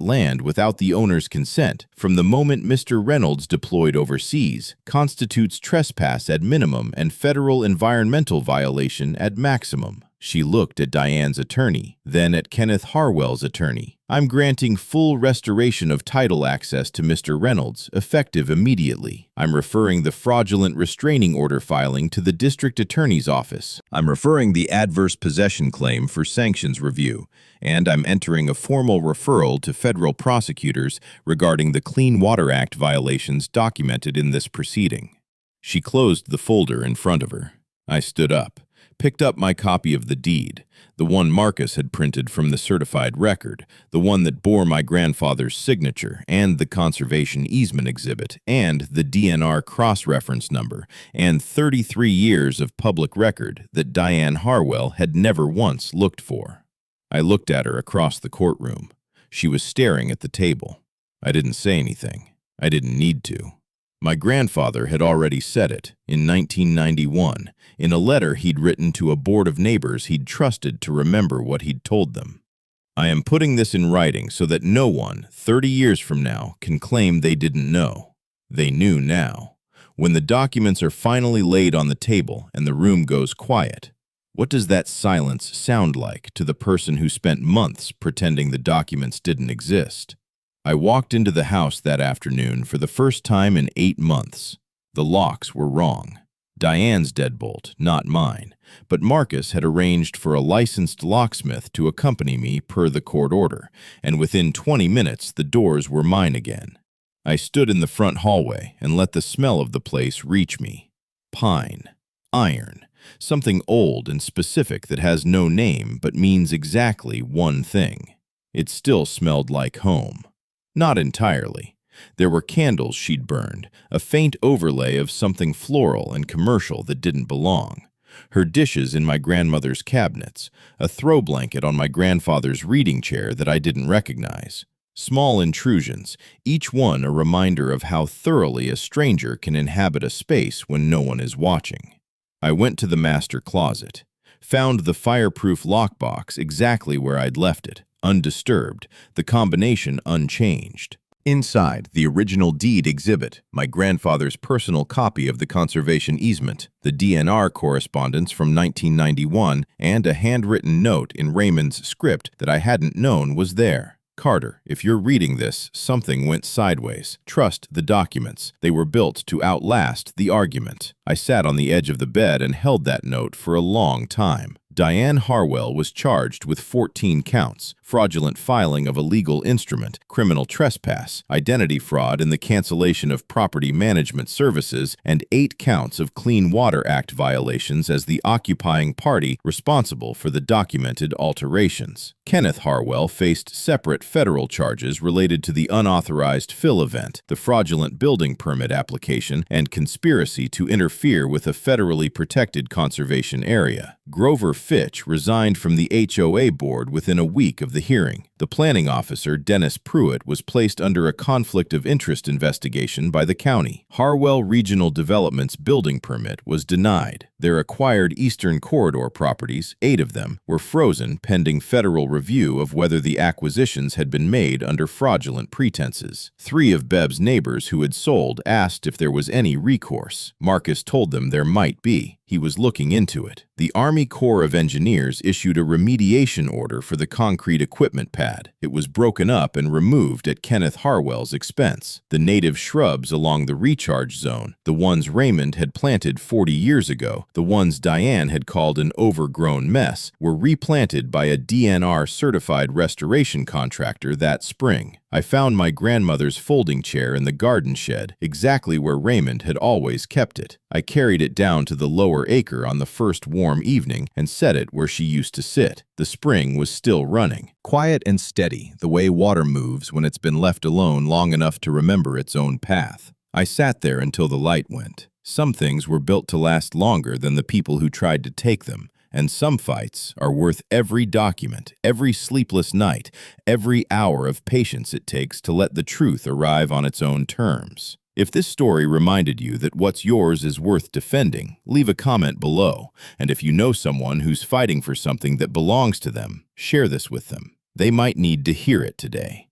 land without the owner's consent, from the moment Mr. Reynolds deployed overseas, constitutes trespass at minimum and federal environmental violation at maximum. She looked at Diane's attorney, then at Kenneth Harwell's attorney. I'm granting full restoration of title access to Mr. Reynolds, effective immediately. I'm referring the fraudulent restraining order filing to the district attorney's office. I'm referring the adverse possession claim for sanctions review, and I'm entering a formal referral to federal prosecutors regarding the Clean Water Act violations documented in this proceeding. She closed the folder in front of her. I stood up, picked up my copy of the deed, the one Marcus had printed from the certified record, the one that bore my grandfather's signature, and the conservation easement exhibit, and the DNR cross-reference number, and 33 years of public record that Diane Harwell had never once looked for. I looked at her across the courtroom. She was staring at the table. I didn't say anything. I didn't need to. My grandfather had already said it, in 1991, in a letter he'd written to a board of neighbors he'd trusted to remember what he'd told them. I am putting this in writing so that no one, 30 years from now, can claim they didn't know. They knew now. When the documents are finally laid on the table and the room goes quiet, what does that silence sound like to the person who spent months pretending the documents didn't exist? I walked into the house that afternoon for the first time in 8 months. The locks were wrong. Diane's deadbolt, not mine, but Marcus had arranged for a licensed locksmith to accompany me per the court order, and within 20 minutes the doors were mine again. I stood in the front hallway and let the smell of the place reach me. Pine, iron, something old and specific that has no name but means exactly one thing. It still smelled like home. Not entirely. There were candles she'd burned, a faint overlay of something floral and commercial that didn't belong. Her dishes in my grandmother's cabinets, a throw blanket on my grandfather's reading chair that I didn't recognize. Small intrusions, each one a reminder of how thoroughly a stranger can inhabit a space when no one is watching. I went to the master closet, found the fireproof lockbox exactly where I'd left it, undisturbed, the combination unchanged. Inside, the original deed exhibit, my grandfather's personal copy of the conservation easement, the DNR correspondence from 1991, and a handwritten note in Raymond's script that I hadn't known was there. Carter, if you're reading this, something went sideways. Trust the documents. They were built to outlast the argument. I sat on the edge of the bed and held that note for a long time. Diane Harwell was charged with 14 counts, fraudulent filing of a legal instrument, criminal trespass, identity fraud and the cancellation of property management services, and 8 counts of Clean Water Act violations as the occupying party responsible for the documented alterations. Kenneth Harwell faced separate federal charges related to the unauthorized fill event, the fraudulent building permit application, and conspiracy to interfere with a federally protected conservation area. Grover Fitch resigned from the HOA board within a week of the hearing. The planning officer, Dennis Pruitt, was placed under a conflict of interest investigation by the county. Harwell Regional Development's building permit was denied. Their acquired Eastern Corridor properties, 8 of them, were frozen pending federal review of whether the acquisitions had been made under fraudulent pretenses. 3 of Beb's neighbors who had sold asked if there was any recourse. Marcus told them there might be. He was looking into it. The Army Corps of Engineers issued a remediation order for the concrete equipment pad. It was broken up and removed at Kenneth Harwell's expense. The native shrubs along the recharge zone, the ones Raymond had planted 40 years ago, the ones Diane had called an overgrown mess, were replanted by a DNR-certified restoration contractor that spring. I found my grandmother's folding chair in the garden shed, exactly where Raymond had always kept it. I carried it down to the lower acre on the first warm evening and set it where she used to sit. The spring was still running. Quiet and steady, the way water moves when it's been left alone long enough to remember its own path. I sat there until the light went. Some things were built to last longer than the people who tried to take them. And some fights are worth every document, every sleepless night, every hour of patience it takes to let the truth arrive on its own terms. If this story reminded you that what's yours is worth defending, leave a comment below. And if you know someone who's fighting for something that belongs to them, share this with them. They might need to hear it today.